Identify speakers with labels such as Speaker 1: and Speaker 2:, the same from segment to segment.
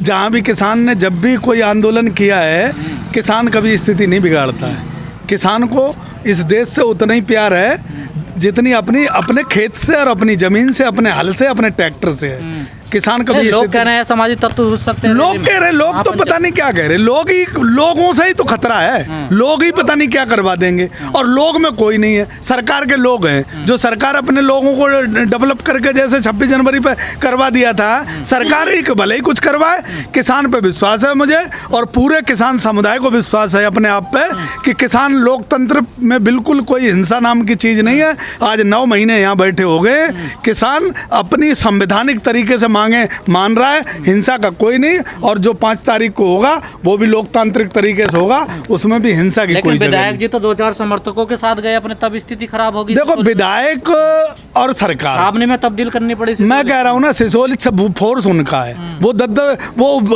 Speaker 1: जहाँ भी किसान ने जब भी कोई आंदोलन किया है, किसान कभी स्थिति नहीं बिगाड़ता है। किसान को इस देश से उतना ही प्यार है जितनी अपने खेत से और अपनी जमीन से, अपने हल से, अपने ट्रैक्टर से है। किसान कभी
Speaker 2: लोग कह रहे हैं सामाजिक तत्व घुस सकते हैं।
Speaker 1: लोग कह रहे, लोग तो पता नहीं क्या कह रहे, लोगों से ही तो खतरा है। लोग ही पता नहीं क्या करवा देंगे, और लोग में कोई नहीं है, सरकार के लोग हैं। जो सरकार अपने लोगों को डेवलप करके जैसे 26 जनवरी पे करवा दिया था, सरकार ही भले ही कुछ करवाए। किसान पे विश्वास है मुझे, और पूरे किसान समुदाय को विश्वास है अपने आप पे कि किसान लोकतंत्र में बिल्कुल कोई हिंसा नाम की चीज नहीं है। आज 9 महीने यहाँ बैठे हो गए, किसान अपनी संवैधानिक तरीके से मान रहा है, हिंसा का कोई नहीं। और जो 5 तारीख को होगा वो भी लोकतांत्रिक तरीके से होगा, उसमें भी हिंसा की कोई जगह नहीं।
Speaker 2: विधायक जी तो 2-4 समर्थकों के साथ गए अपने, तब स्थिति खराब होगी।
Speaker 1: देखो, विधायक और सरकार
Speaker 2: आपने में तब्दील करनी पड़ी।
Speaker 1: मैं कह रहा हूँ ना, सिसोली से फोर्स उनका है। वो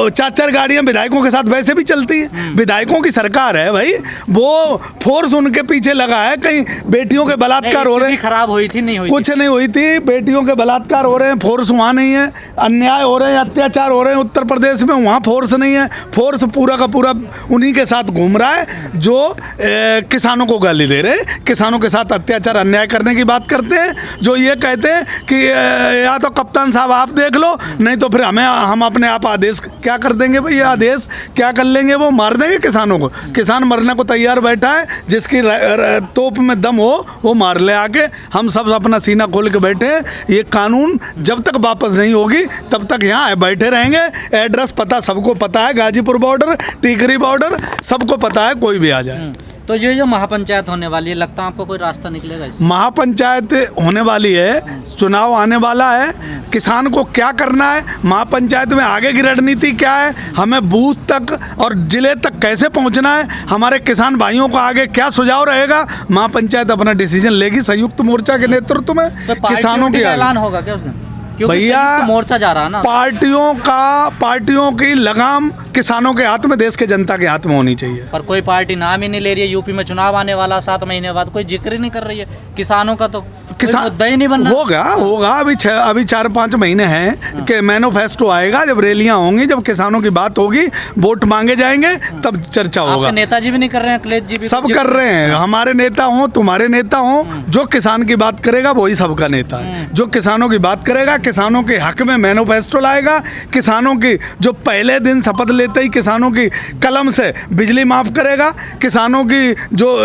Speaker 1: 4-4 गाड़ियां विधायकों के साथ वैसे भी चलती हैं। विधायकों की सरकार है भाई, वो फोर्स उनके पीछे लगा है। कहीं बेटियों के बलात्कार हो रहे हैं,
Speaker 2: खराब हुई थी, नहीं हुई,
Speaker 1: कुछ नहीं हुई थी। बेटियों के बलात्कार हो रहे हैं, फोर्स वहाँ नहीं है। अन्याय हो रहे हैं, अत्याचार हो रहे हैं उत्तर प्रदेश में, वहाँ फोर्स नहीं है। फोर्स पूरा का पूरा उन्हीं के साथ घूम रहा है जो किसानों को गाली दे रहे हैं, किसानों के साथ अत्याचार अन्याय करने की बात करते हैं, जो ये कहते हैं कि या तो कप्तान साहब आप देख लो, नहीं तो फिर हम अपने आप आदेश क्या कर देंगे भाई। ये आदेश क्या कर लेंगे, वो मार देंगे किसानों को। किसान मरने को तैयार बैठा है, जिसकी तोप में दम हो वो मार ले आके। हम सब अपना सीना खोल के बैठे हैं। ये कानून जब तक वापस नहीं होगी तब तक यहाँ बैठे रहेंगे। एड्रेस पता सबको पता है, गाजीपुर बॉर्डर, टीकरी बॉर्डर, सबको पता है, कोई भी आ जाए।
Speaker 2: तो ये जो महापंचायत होने वाली है, लगता है आपको कोई रास्ता निकलेगा इससे?
Speaker 1: महापंचायत होने वाली है, चुनाव आने वाला है, किसान को क्या करना है, महापंचायत में आगे की रणनीति क्या है, हमें बूथ तक और जिले तक कैसे पहुंचना है, हमारे किसान भाइयों को आगे क्या सुझाव रहेगा, महापंचायत अपना डिसीजन लेगी संयुक्त मोर्चा के नेतृत्व में।
Speaker 2: तो
Speaker 1: किसानों के
Speaker 2: ऐलान होगा क्या उस दिन?
Speaker 1: भैया
Speaker 2: मोर्चा जा रहा है ना,
Speaker 1: पार्टियों की लगाम किसानों के हाथ में, देश के जनता के हाथ में होनी चाहिए।
Speaker 2: पर कोई पार्टी नाम ही नहीं ले रही है। यूपी में चुनाव आने वाला 7 महीने बाद, कोई जिक्र ही नहीं कर रही है किसानों का। तो किसान मुद्दा ही नहीं बन रहा।
Speaker 1: होगा अभी 4-5 महीने हैं कि मैनिफेस्टो आएगा, जब रैलियां होंगी, जब किसानों की बात होगी, वोट मांगे जाएंगे, तब चर्चा होगा।
Speaker 2: नेताजी भी नहीं कर रहे हैं, अखिलेश जी भी
Speaker 1: सब कर रहे हैं। हमारे नेता हो, तुम्हारे नेता हो, जो किसान की बात करेगा वही सबका नेता है। जो किसानों की बात करेगा, किसानों के हक में मैनिफेस्टो लाएगा, किसानों की जो पहले दिन शपथ लेते ही किसानों की कलम से बिजली माफ करेगा, किसानों की जो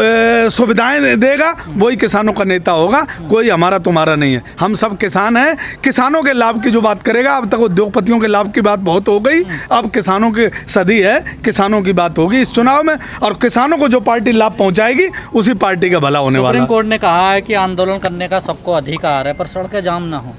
Speaker 1: सुविधाएं देगा, वही किसानों का नेता होगा। कोई हमारा तुम्हारा नहीं है, हम सब किसान हैं। किसानों के लाभ की जो बात करेगा, अब तक उद्योगपतियों के लाभ की बात बहुत हो गई, अब किसानों की सदी है, किसानों की बात होगी इस चुनाव में। और किसानों को जो पार्टी लाभ पहुंचाएगी उसी पार्टी का भला होने वाला।
Speaker 2: सुप्रीम कोर्ट ने कहा है कि आंदोलन करने का सबको अधिकार है, पर सड़कें जाम ना हो।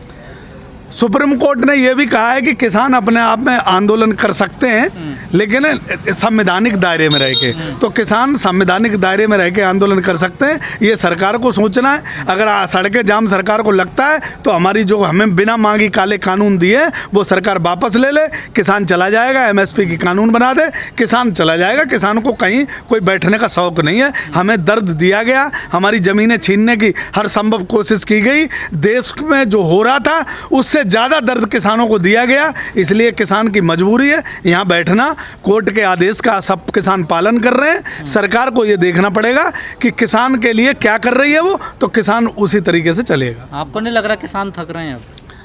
Speaker 1: सुप्रीम कोर्ट ने यह भी कहा है कि किसान अपने आप में आंदोलन कर सकते हैं, लेकिन संवैधानिक दायरे में रह के। तो किसान संवैधानिक दायरे में रह के आंदोलन कर सकते हैं, ये सरकार को सोचना है। अगर सड़कें जाम सरकार को लगता है तो हमारी जो हमें बिना मांगी काले कानून दिए वो सरकार वापस ले ले, किसान चला जाएगा, MSP की कानून बना दे, किसान चला जाएगा। किसान को कहीं कोई बैठने का शौक नहीं है। हमें दर्द दिया गया, हमारी ज़मीनें छीनने की हर संभव कोशिश की गई, देश में जो हो रहा था उससे ज़्यादा दर्द किसानों को दिया गया। इसलिए किसान की मजबूरी है यहाँ बैठना। कोर्ट के आदेश का सब किसान पालन कर रहे हैं। सरकार को ये देखना पड़ेगा कि किसान के लिए क्या कर रही है वो, तो किसान उसी तरीके से चलेगा।
Speaker 2: आपको नहीं लग रहा किसान थक रहे हैं अब?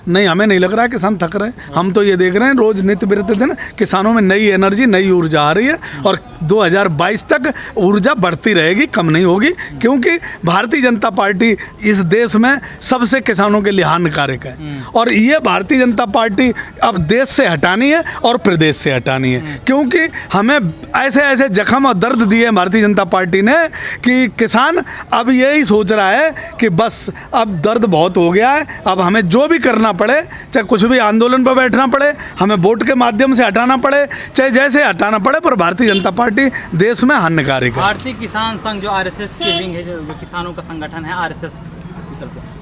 Speaker 1: नहीं, हमें नहीं लग रहा है किसान थक रहे हैं। हम तो ये देख रहे हैं रोज नित्य बिरते दिन किसानों में नई एनर्जी, नई ऊर्जा आ रही है, और 2022 तक ऊर्जा बढ़ती रहेगी, कम नहीं होगी। क्योंकि भारतीय जनता पार्टी इस देश में सबसे किसानों के लिए हानिकारक है, और ये भारतीय जनता पार्टी अब देश से हटानी है और प्रदेश से हटानी है। क्योंकि हमें ऐसे ऐसे जख्म और दर्द दिए भारतीय जनता पार्टी ने कि किसान अब यही सोच रहा है कि बस अब दर्द बहुत हो गया है, अब हमें जो भी करना पड़े, चाहे कुछ भी आंदोलन पर बैठना पड़े, हमें वोट के माध्यम से हटाना पड़े, चाहे जैसे हटाना पड़े, पर भारतीय जनता पार्टी देश में हानिकारक है।
Speaker 3: भारतीय किसान संघ जो RSS की विंग है, जो किसानों का संगठन है RSS,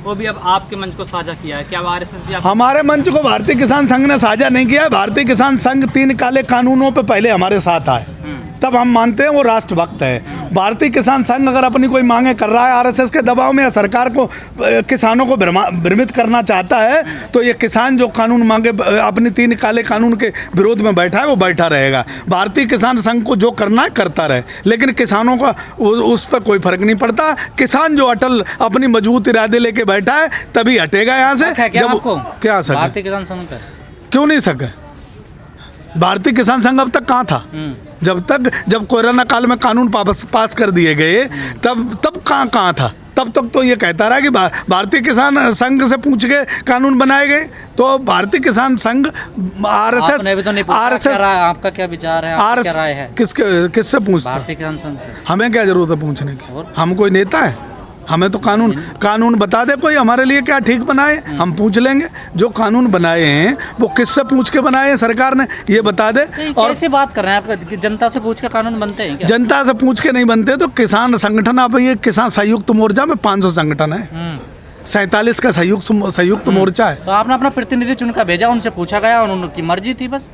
Speaker 3: वो भी अब आपके मंच को साझा किया है। क्या RSS भी
Speaker 1: हमारे मंच को भारतीय किसान संघ ने साझा नहीं किया है। भारतीय किसान संघ 3 काले कानूनों पे पहले हमारे साथ आए, तब तब हम मानते हैं वो राष्ट्रभक्त है। भारतीय किसान संघ अगर अपनी कोई मांगे कर रहा है आरएसएस के दबाव में या सरकार को किसानों को भ्रमित करना चाहता है, तो ये किसान जो कानून मांगे अपनी 3 काले कानून के विरोध में बैठा है वो बैठा रहेगा। भारतीय किसान संघ को जो करना है करता रहे, लेकिन किसानों का उस पर कोई फर्क नहीं पड़ता। किसान जो अटल अपनी मजबूत इरादे लेके बैठा है तभी हटेगा यहाँ से। क्या सक
Speaker 2: भारतीय किसान संघ का
Speaker 1: क्यों नहीं सके? भारतीय किसान संघ अब तक कहाँ था? जब कोरोना काल में कानून पास कर दिए गए तब कहाँ था? तब तक तो ये कहता रहा कि भारतीय किसान संघ से पूछ के कानून बनाए गए। तो भारतीय किसान संघ आरएसएस
Speaker 2: आपका क्या विचार है, आपकी क्या राय है?
Speaker 1: किससे पूछता?
Speaker 2: भारतीय किसान संघ से।
Speaker 1: हमें क्या जरूरत है पूछने की? हम कोई नेता है? हमें तो कानून बता दे कोई हमारे लिए क्या ठीक बनाए, हम पूछ लेंगे। जो कानून बनाए हैं वो किससे पूछ के बनाए हैं सरकार ने, ये बता दे।
Speaker 2: और कैसे बात कर रहे हैं आप? जनता से पूछ के कानून बनते हैं क्या?
Speaker 1: जनता से पूछ के नहीं बनते। तो किसान संगठन, आप ये किसान संयुक्त मोर्चा में 500 संगठन है, 47 का संयुक्त मोर्चा है।
Speaker 2: तो आपने अपना प्रतिनिधि चुनकर भेजा, उनसे पूछा गया और उनकी मर्जी थी बस?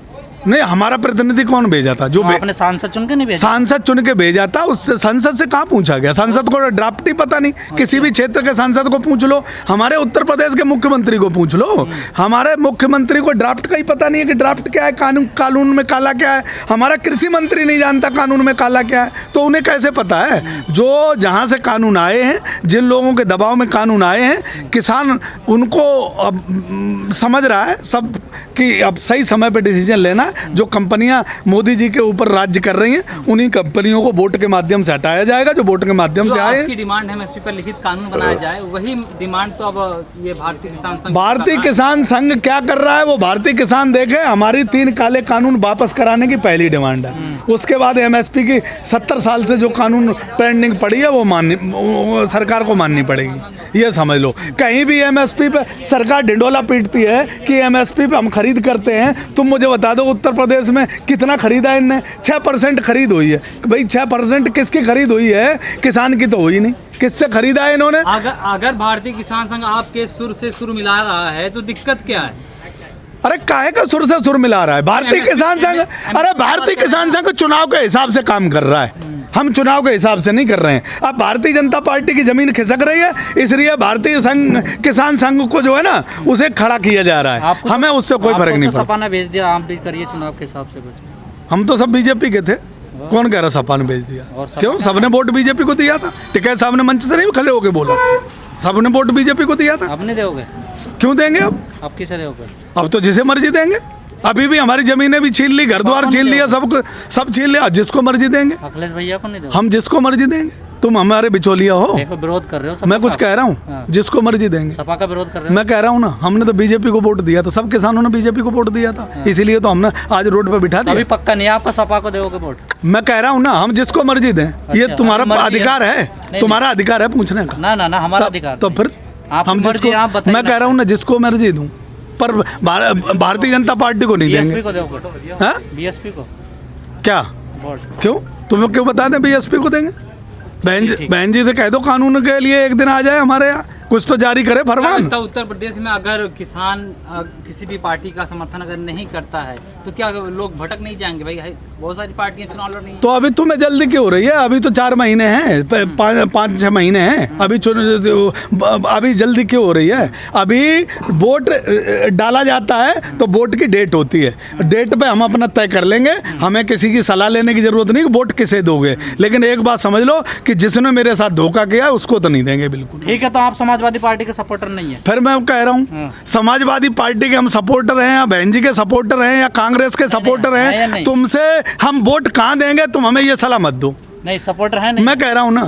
Speaker 1: नहीं, हमारा प्रतिनिधि कौन भेजा था? जो
Speaker 2: आपने सांसद चुन के नहीं भेजा?
Speaker 1: सांसद चुन के भेजा था, उससे संसद से कहाँ पूछा गया? संसद को ड्राफ्ट ही पता नहीं। किसी भी क्षेत्र के सांसद को पूछ लो, हमारे उत्तर प्रदेश के मुख्यमंत्री को पूछ लो, हमारे मुख्यमंत्री को ड्राफ्ट का ही पता नहीं है कि ड्राफ्ट क्या है, कानून में काला क्या है। हमारा कृषि मंत्री नहीं जानता कानून में काला क्या है, तो उन्हें कैसे पता है? जो जहाँ से कानून आए हैं, जिन लोगों के दबाव में कानून आए हैं, किसान उनको अब समझ रहा है सब कि अब सही समय पर डिसीजन लेना। जो कंपनियां मोदी जी के ऊपर राज्य कर रही हैं, उन्हीं कंपनियों को वोट के माध्यम से हटाया जाएगा जो वोट के माध्यम से आए।
Speaker 3: आपकी डिमांड है एमएसपी पर लिखित कानून बनाया जाए, वही डिमांड तो अब ये भारतीय
Speaker 1: किसान संघ क्या कर रहा है वो भारतीय किसान देखे। हमारी 3 काले कानून वापस कराने की पहली डिमांड है। उसके बाद एमएसपी की 70 साल से जो कानून पेंडिंग पड़ी है वो सरकार को माननी पड़ेगी। ये समझ लो, कहीं भी एमएसपी पे सरकार ढिंडोला पीटती है कि एमएसपी पे हम खरीद करते हैं। तुम मुझे बता दो उत्तर प्रदेश में कितना खरीदा है इनने? 6% खरीद हुई है। भाई 6% किसकी खरीद हुई है? किसान की तो हुई नहीं। किससे खरीदा है इन्होंने?
Speaker 3: अगर भारतीय किसान संघ आपके सुर से सुर मिला रहा है तो दिक्कत क्या है?
Speaker 1: अरे काहे का सुर से सुर मिला रहा है भारतीय किसान संघ? अरे भारतीय किसान संघ चुनाव के हिसाब से काम कर रहा है, हम चुनाव के हिसाब से नहीं कर रहे हैं। अब भारतीय जनता पार्टी की जमीन खिसक रही है, इसलिए भारतीय किसान संघ को जो है ना उसे खड़ा किया जा रहा है। हमें उससे कोई फर्क नहीं पड़ता।
Speaker 2: सपा ने भेज दिया, आप भी करिए चुनाव के हिसाब से कुछ।
Speaker 1: हम तो सब बीजेपी के थे। कौन कह रहा सपा ने भेज दिया? क्यों? सबने वोट बीजेपी को दिया था। टिकैत साहब ने मंच से नहीं खड़े होके बोला, सबने वोट बीजेपी को दिया था।
Speaker 2: अब नहीं दोगे?
Speaker 1: क्यों देंगे? अब
Speaker 2: किसे दोगे?
Speaker 1: अब तो जिसे मर्जी देंगे। अभी भी हमारी जमीनें भी छीन ली, घर द्वार छीन लिया, सब छीन लिया। जिसको मर्जी देंगे।
Speaker 2: अखिलेश भैया को नहीं दोगे?
Speaker 1: हम जिसको मर्जी देंगे। तुम हमारे बिचौलिया हो।
Speaker 2: देखो विरोध कर रहे हो।
Speaker 1: मैं कुछ कह रहा हूँ, जिसको मर्जी देंगे।
Speaker 2: सपा का विरोध कर रहे हो?
Speaker 1: मैं कह रहा हूँ ना, हमने तो बीजेपी को वोट दिया था, सब किसानों ने बीजेपी को वोट दिया था, इसीलिए तो हमने आज रोड पे बिठा दिया।
Speaker 2: अभी पक्का नहीं आपका सपा को दोगे वोट?
Speaker 1: मैं कह रहा हूँ ना, हम जिसको मर्जी दें। ये तुम्हारा अधिकार है, तुम्हारा अधिकार है पूछने का।
Speaker 2: ना हमारा अधिकार।
Speaker 1: तो फिर हम जिसको, मैं कह रहा हूँ ना, जिसको मर्जी दूं, पर भारतीय जनता पार्टी को नहीं देंगे।
Speaker 2: बीएसपी को दोगे?
Speaker 1: हाँ,
Speaker 2: बीएसपी को
Speaker 1: क्या? क्यों? तुम्हें क्यों बता दें बीएसपी को देंगे? बहन जी से कह दो कानून के लिए एक दिन आ जाए हमारे यहाँ, कुछ तो जारी करे फरमान।
Speaker 3: तो उत्तर प्रदेश में अगर किसान किसी भी पार्टी का समर्थन अगर नहीं करता है तो क्या लोग भटक नहीं जाएंगे? भाई बहुत सारी पार्टियां चुनाव लड़ रही हैं।
Speaker 1: तो अभी तुम्हें जल्दी क्यों हो रही है? अभी तो 4 महीने हैं, 5-6 महीने हैं। अभी जल्दी क्यों हो रही है? अभी वोट डाला जाता है तो वोट की डेट होती है, डेट पे हम अपना तय कर लेंगे। हमें किसी की सलाह लेने की जरूरत नहीं कि वोट किसे दोगे। लेकिन एक बात समझ लो कि जिसने मेरे साथ धोखा किया उसको तो नहीं देंगे बिल्कुल।
Speaker 2: ठीक है, तो आप समाजवादी पार्टी के सपोर्टर नहीं है?
Speaker 1: फिर मैं कह रहा हूँ समाजवादी पार्टी के हम सपोर्टर हैं, या बहन जी के सपोर्टर हैं, या कांग्रेस के सपोर्टर हैं, तुमसे हम वोट कहाँ देंगे? तुम हमें ये सलाह मत दो।
Speaker 2: नहीं, सपोर्टर है नहीं।
Speaker 1: मैं कह रहा हूँ ना,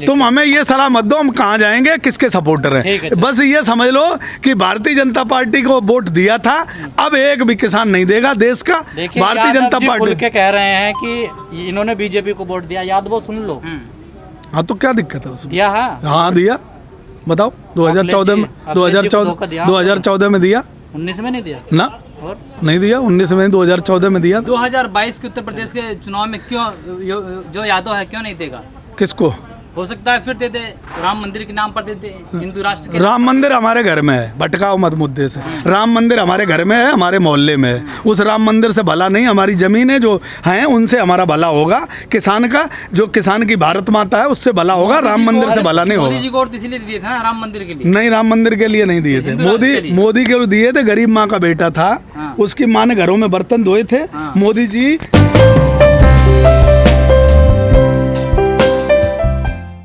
Speaker 1: तुम हमें ये सलाह मत दो हम कहाँ जाएंगे, किसके सपोर्टर हैं। बस ये समझ लो कि भारतीय जनता पार्टी को वोट दिया था, अब एक भी किसान नहीं देगा देश का। भारतीय जनता पार्टी
Speaker 2: के कह रहे हैं कि इन्होंने बीजेपी को वोट दिया, याद वो सुन लो।
Speaker 1: हाँ, तो क्या दिक्कत है उसमें?
Speaker 2: दिया?
Speaker 1: हाँ दिया। बताओ 2014 में, 2014 में दिया,
Speaker 2: 19 में नहीं दिया
Speaker 1: ना? और नहीं दिया 19 में, 2014 में दिया।
Speaker 3: 2022 के उत्तर प्रदेश के चुनाव में क्यों जो यादव है क्यों नहीं देगा?
Speaker 1: किसको?
Speaker 3: हो सकता है फिर दे दे, राम मंदिर के नाम पर दे दे, हिंदू राष्ट्र के।
Speaker 1: राम मंदिर हमारे घर में है, भटकाओ मत मुद्दे से। राम मंदिर हमारे घर में है, हमारे मोहल्ले में है। उस राम मंदिर से भला नहीं, हमारी ज़मीनें जो हैं उनसे हमारा भला होगा। किसान का जो किसान की भारत माता है उससे भला होगा, राम मंदिर से भला नहीं
Speaker 3: मोदी
Speaker 1: होगा।
Speaker 3: जी को वोट इसीलिए दिए थे ना राम मंदिर के लिए।
Speaker 1: नहीं, राम मंदिर के लिए नहीं दिए थे।
Speaker 3: हिंदू राष्ट्र के लिए।
Speaker 1: मोदी के लिए दिए थे। गरीब माँ का बेटा था,
Speaker 3: हाँ।
Speaker 1: उसकी माँ ने घरों में बर्तन धोए थे।
Speaker 3: हाँ।
Speaker 1: मोदी जी